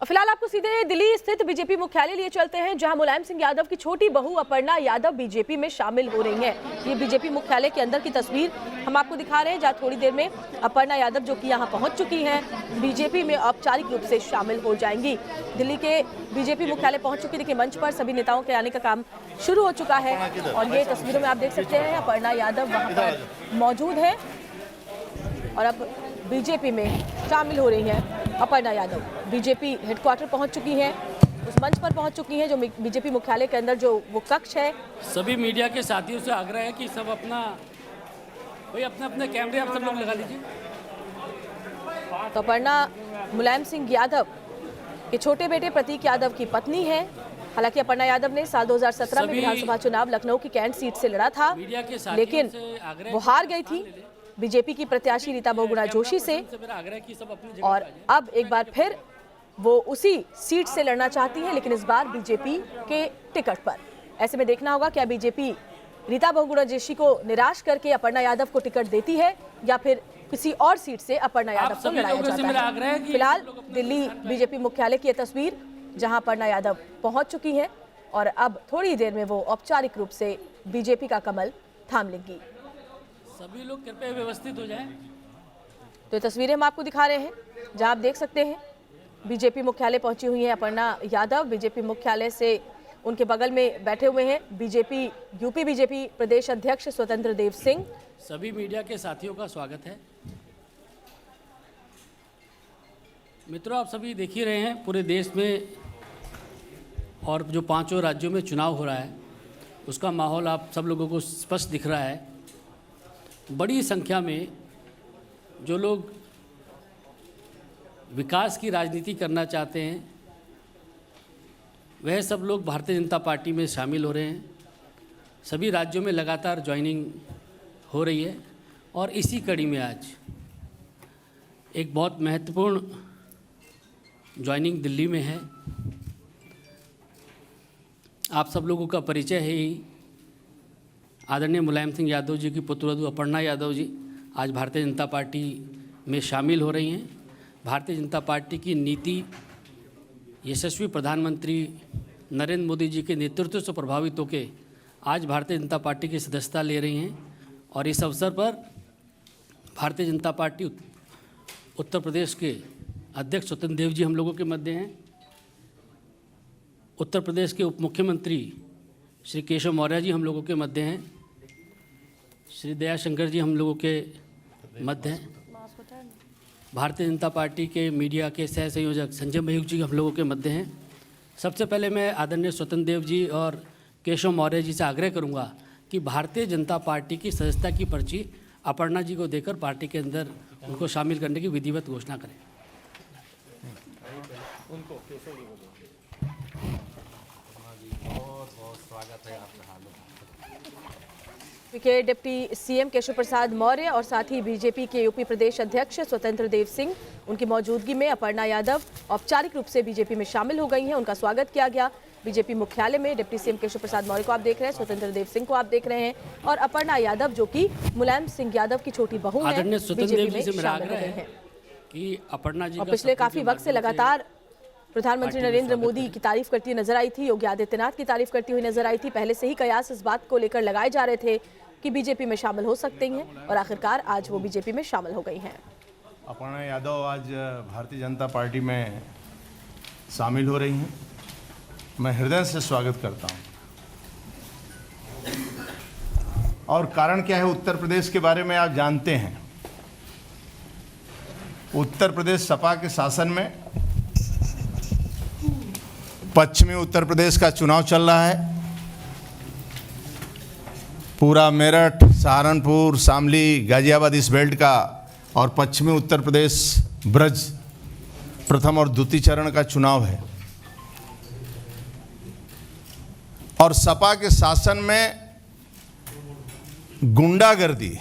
फिलहाल आपको सीधे दिल्ली स्थित बीजेपी मुख्यालय लिए चलते हैं, जहां मुलायम सिंह यादव की छोटी बहू अपर्णा यादव बीजेपी में शामिल हो रही हैं। ये बीजेपी मुख्यालय के अंदर की तस्वीर हम आपको दिखा रहे हैं, जहां थोड़ी देर में अपर्णा यादव जो कि यहां पहुंच चुकी हैं, बीजेपी में औपचारिक रूप से शामिल हो जाएंगी। दिल्ली के बीजेपी मुख्यालय पहुंच चुकी, देखिए मंच पर सभी नेताओं के आने का काम शुरू हो चुका है और ये तस्वीरों में आप देख सकते हैं अपर्णा यादव वहाँ पर मौजूद है और अब बीजेपी में शामिल हो रही हैं। अपर्णा यादव बीजेपी हेडक्वार्टर पहुंच चुकी हैं, उस मंच पर पहुंच चुकी हैं जो बीजेपी मुख्यालय के अंदर जो वो कक्ष है। सभी मीडिया के साथियों से आग्रह है कि सब अपना अपने कैमरे आप सब लोग लगा लीजिए। तो अपर्णा मुलायम सिंह यादव के छोटे बेटे प्रतीक यादव की पत्नी है। हालांकि अपर्णा यादव ने साल 2017 में विधानसभा चुनाव लखनऊ की कैंट सीट से लड़ा था, लेकिन वो हार गई थी बीजेपी की प्रत्याशी रीता बहुगुणा जोशी से और अब एक बार फिर वो उसी सीट से लड़ना चाहती है, लेकिन इस बार बीजेपी के टिकट पर। ऐसे में देखना होगा क्या बीजेपी रीता बहुगुणा जोशी को निराश करके अपर्णा यादव को टिकट देती है या फिर किसी और सीट से अपर्णा यादव को लड़ाया जाता है। फिलहाल दिल्ली बीजेपी मुख्यालय की तस्वीर, जहां अपर्णा यादव पहुंच चुकी है और अब थोड़ी देर में वो औपचारिक रूप से बीजेपी का कमल थाम लेंगी। सभी लोग कृपया व्यवस्थित हो जाएं। तो ये तस्वीरें हम आपको दिखा रहे हैं, जहां आप देख सकते हैं बीजेपी मुख्यालय पहुंची हुई है अपर्णा यादव। बीजेपी मुख्यालय से उनके बगल में बैठे हुए हैं यूपी बीजेपी प्रदेश अध्यक्ष स्वतंत्र देव सिंह। सभी मीडिया के साथियों का स्वागत है। मित्रों, आप सभी देख ही रहे हैं पूरे देश में और जो 5 राज्यों में चुनाव हो रहा है उसका माहौल आप सब लोगों को स्पष्ट दिख रहा है। बड़ी संख्या में जो लोग विकास की राजनीति करना चाहते हैं वह सब लोग भारतीय जनता पार्टी में शामिल हो रहे हैं। सभी राज्यों में लगातार ज्वाइनिंग हो रही है और इसी कड़ी में आज एक बहुत महत्वपूर्ण ज्वाइनिंग दिल्ली में है। आप सब लोगों का परिचय है ही, आदरणीय मुलायम सिंह यादव जी की पुत्रवधू अपर्णा यादव जी आज भारतीय जनता पार्टी में शामिल हो रही हैं। भारतीय जनता पार्टी की नीति यशस्वी प्रधानमंत्री नरेंद्र मोदी जी के नेतृत्व से प्रभावित होकर आज भारतीय जनता पार्टी की सदस्यता ले रही हैं और इस अवसर पर भारतीय जनता पार्टी उत्तर प्रदेश के अध्यक्ष स्वतंत्र देव जी हम लोगों के मध्य हैं। उत्तर प्रदेश के उप मुख्यमंत्री श्री केशव मौर्य जी हम लोगों के मध्य हैं। श्री दयाशंकर जी हम लोगों के मध्य हैं। भारतीय जनता पार्टी के मीडिया के सह संयोजक संजय मयूख जी हम लोगों के मध्य हैं। सबसे पहले मैं आदरणीय स्वतंत्र देव जी और केशव मौर्य जी से आग्रह करूंगा कि भारतीय जनता पार्टी की सदस्यता की पर्ची अपर्णा जी को देकर पार्टी के अंदर उनको शामिल करने की विधिवत घोषणा करें। उनको केशव जी को बहुत स्वागत है आपका। के डिप्टी सीएम केशव प्रसाद मौर्य और साथ ही बीजेपी के यूपी प्रदेश अध्यक्ष स्वतंत्र देव सिंह, उनकी मौजूदगी में अपर्णा यादव औपचारिक रूप से बीजेपी में शामिल हो गई हैं। उनका स्वागत किया गया बीजेपी मुख्यालय में। डिप्टी सीएम केशव प्रसाद मौर्य को आप देख रहे हैं, स्वतंत्र देव सिंह को आप देख रहे हैं और अपर्णा यादव जो कि मुलायम सिंह यादव की छोटी बहू है, बीजेपी में शामिल हो गई हैं। और पिछले काफी वक्त से लगातार प्रधानमंत्री नरेंद्र मोदी की तारीफ करती नजर आई थी, योगी आदित्यनाथ की तारीफ करती हुई नजर आई थी। पहले से ही कयास इस बात को लेकर लगाए जा रहे थे कि बीजेपी में शामिल हो सकती हैं और आखिरकार आज वो बीजेपी में शामिल हो गई हैं। अपर्णा यादव आज भारतीय जनता पार्टी में शामिल हो रही हैं। मैं हृदय से स्वागत करता हूं। और कारण क्या है, उत्तर प्रदेश के बारे में आप जानते हैं। उत्तर प्रदेश सपा के शासन में पश्चिमी उत्तर प्रदेश का चुनाव चल रहा है। पूरा मेरठ, सहारनपुर, शामली, गाजियाबाद इस बेल्ट का और पश्चिमी उत्तर प्रदेश ब्रज प्रथम और द्वितीय चरण का चुनाव है। और सपा के शासन में गुंडागर्दी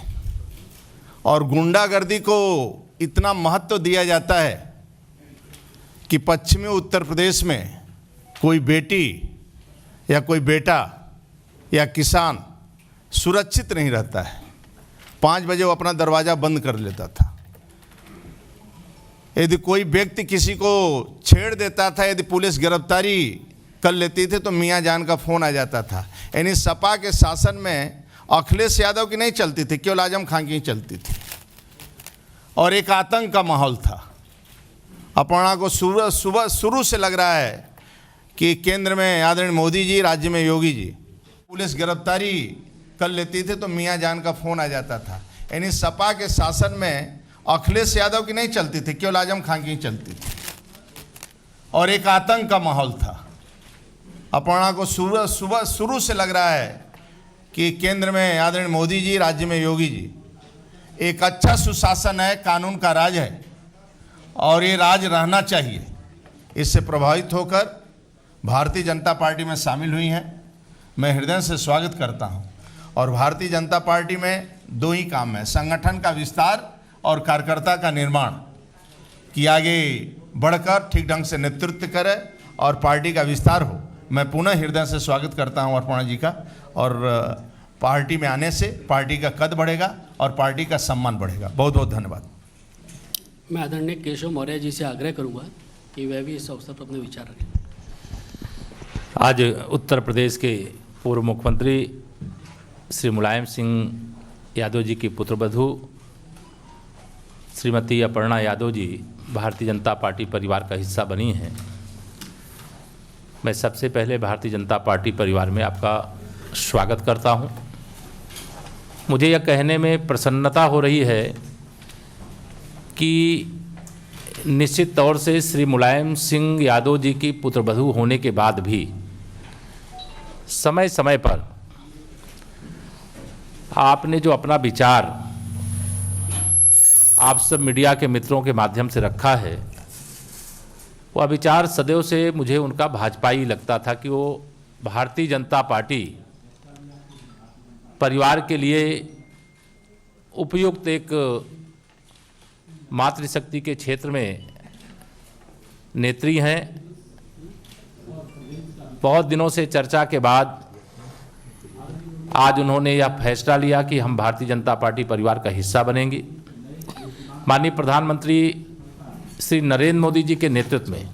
और गुंडागर्दी को इतना महत्व दिया जाता है कि पश्चिमी उत्तर प्रदेश में कोई बेटी या कोई बेटा या किसान सुरक्षित नहीं रहता है। 5 बजे वो अपना दरवाज़ा बंद कर लेता था। यदि कोई व्यक्ति किसी को छेड़ देता था, यदि पुलिस गिरफ्तारी कर लेती थी तो मियाँ जान का फ़ोन आ जाता था। यानी सपा के शासन में अखिलेश यादव की नहीं चलती थी, केवल आजम खान की ही चलती थी और एक आतंक का माहौल था। अपर्णा को शुरू से लग रहा है कि केंद्र में आदरणीय मोदी जी, राज्य में योगी जी। पुलिस गिरफ्तारी कर लेती थी तो मियाँ जान का फ़ोन आ जाता था। यानी सपा के शासन में अखिलेश यादव की नहीं चलती थी, केवल आजम खान की ही चलती थी और एक आतंक का माहौल था। अपर्णा को शुरू से लग रहा है कि केंद्र में आदरणीय मोदी जी, राज्य में योगी जी। एक अच्छा सुशासन है, कानून का राज है और ये राज रहना चाहिए। इससे प्रभावित होकर भारतीय जनता पार्टी में शामिल हुई हैं। मैं हृदय से स्वागत करता हूं और भारतीय जनता पार्टी में दो ही काम है, संगठन का विस्तार और कार्यकर्ता का निर्माण, कि आगे बढ़कर ठीक ढंग से नेतृत्व करे और पार्टी का विस्तार हो। मैं पुनः हृदय से स्वागत करता हूं अपर्णा जी का और पार्टी में आने से पार्टी का कद बढ़ेगा और पार्टी का सम्मान बढ़ेगा। बहुत बहुत धन्यवाद। मैं आदरणीय केशव मौर्य जी से आग्रह करूंगा कि वह भी इस अवसर पर अपने विचार रखें। आज उत्तर प्रदेश के पूर्व मुख्यमंत्री श्री मुलायम सिंह यादव जी की पुत्रवधू श्रीमती अपर्णा यादव जी भारतीय जनता पार्टी परिवार का हिस्सा बनी हैं। मैं सबसे पहले भारतीय जनता पार्टी परिवार में आपका स्वागत करता हूं। मुझे यह कहने में प्रसन्नता हो रही है कि निश्चित तौर से श्री मुलायम सिंह यादव जी की पुत्रवधू होने के बाद भी समय समय पर आपने जो अपना विचार आप सब मीडिया के मित्रों के माध्यम से रखा है, वह विचार सदैव से मुझे उनका भाजपाई लगता था कि वो भारतीय जनता पार्टी परिवार के लिए उपयुक्त एक मातृशक्ति के क्षेत्र में नेत्री हैं। बहुत दिनों से चर्चा के बाद आज उन्होंने यह फैसला लिया कि हम भारतीय जनता पार्टी परिवार का हिस्सा बनेंगे। माननीय प्रधानमंत्री श्री नरेंद्र मोदी जी के नेतृत्व में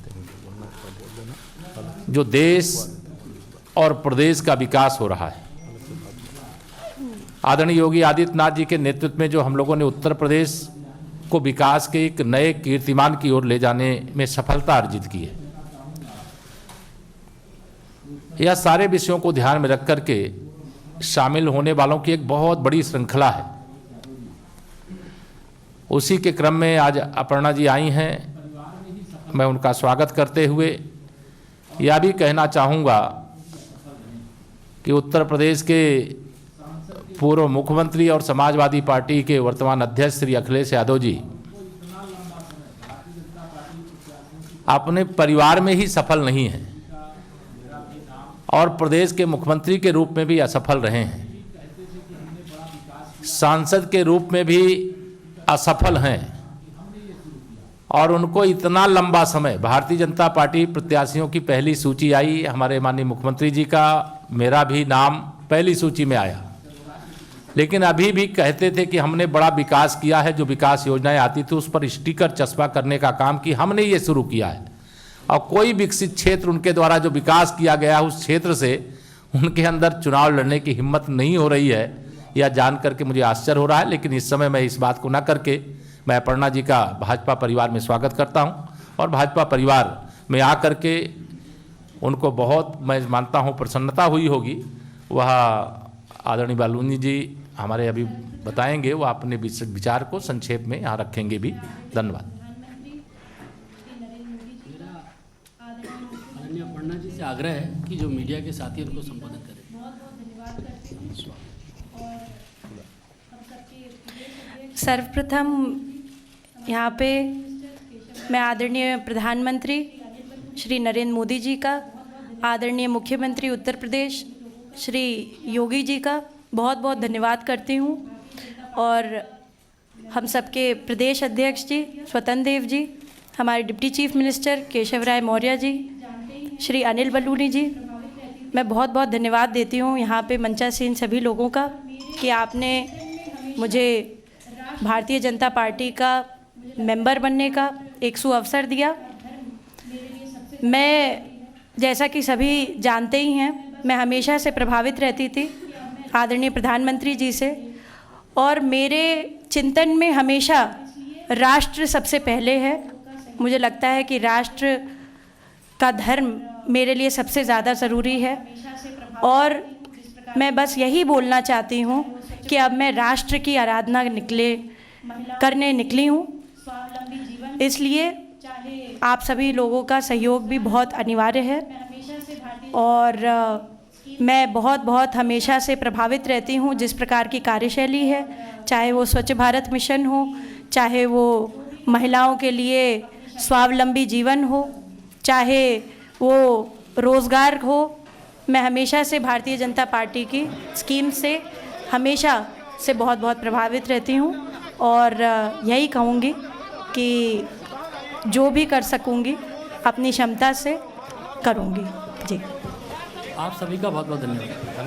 जो देश और प्रदेश का विकास हो रहा है, आदरणीय योगी आदित्यनाथ जी के नेतृत्व में जो हम लोगों ने उत्तर प्रदेश को विकास के एक नए कीर्तिमान की ओर ले जाने में सफलता अर्जित की है, यह सारे विषयों को ध्यान में रख करके शामिल होने वालों की एक बहुत बड़ी श्रृंखला है। उसी के क्रम में आज अपर्णा जी आई हैं। मैं उनका स्वागत करते हुए यह भी कहना चाहूँगा कि उत्तर प्रदेश के पूर्व मुख्यमंत्री और समाजवादी पार्टी के वर्तमान अध्यक्ष श्री अखिलेश यादव जी अपने परिवार में ही सफल नहीं हैं और प्रदेश के मुख्यमंत्री के रूप में भी असफल रहे हैं, सांसद के रूप में भी असफल हैं और उनको इतना लंबा समय भारतीय जनता पार्टी प्रत्याशियों की पहली सूची आई, हमारे माननीय मुख्यमंत्री जी का मेरा भी नाम पहली सूची में आया, लेकिन अभी भी कहते थे कि हमने बड़ा विकास किया है। जो विकास योजनाएं आती थी उस पर स्टिकर चस्पा करने का काम कि हमने ये शुरू किया है और कोई विकसित क्षेत्र उनके द्वारा जो विकास किया गया उस क्षेत्र से उनके अंदर चुनाव लड़ने की हिम्मत नहीं हो रही है। यह जान करके मुझे आश्चर्य हो रहा है, लेकिन इस समय मैं इस बात को न करके मैं अपर्णा जी का भाजपा परिवार में स्वागत करता हूं और भाजपा परिवार में आकर के उनको बहुत मैं मानता हूं प्रसन्नता हुई होगी। वह आदरणीय बालूनी जी हमारे अभी बताएंगे, वह अपने विचार को संक्षेप में यहाँ रखेंगे भी। धन्यवाद। आदरणीय अपर्णा जी से आग्रह है कि जो मीडिया के साथी उनको संबोधित करें। सर्वप्रथम यहाँ पे मैं आदरणीय प्रधानमंत्री श्री नरेंद्र मोदी जी का, आदरणीय मुख्यमंत्री उत्तर प्रदेश श्री योगी जी का बहुत बहुत धन्यवाद करती हूँ और हम सबके प्रदेश अध्यक्ष जी स्वतंत्र देव जी, हमारे डिप्टी चीफ मिनिस्टर केशव राय मौर्य जी, श्री अनिल बलूनी जी, मैं बहुत बहुत धन्यवाद देती हूँ यहाँ पे मंचासीन सभी लोगों का कि आपने मुझे भारतीय जनता पार्टी का मेंबर बनने का एक सुअवसर दिया। मैं, जैसा कि सभी जानते ही हैं, मैं हमेशा से प्रभावित रहती थी आदरणीय प्रधानमंत्री जी से, और मेरे चिंतन में हमेशा राष्ट्र सबसे पहले है। मुझे लगता है कि राष्ट्र का धर्म मेरे लिए सबसे ज़्यादा ज़रूरी है, और मैं बस यही बोलना चाहती हूँ कि अब मैं राष्ट्र की आराधना करने निकली हूँ। इसलिए आप सभी लोगों का सहयोग भी बहुत अनिवार्य है, और मैं बहुत हमेशा से प्रभावित रहती हूँ जिस प्रकार की कार्यशैली है, चाहे वो स्वच्छ भारत मिशन हो, चाहे वो महिलाओं के लिए स्वावलंबी जीवन हो, चाहे वो रोज़गार हो। मैं हमेशा से भारतीय जनता पार्टी की स्कीम से हमेशा से बहुत प्रभावित रहती हूँ, और यही कहूँगी कि जो भी कर सकूँगी अपनी क्षमता से करूँगी। जी, आप सभी का बहुत बहुत धन्यवाद।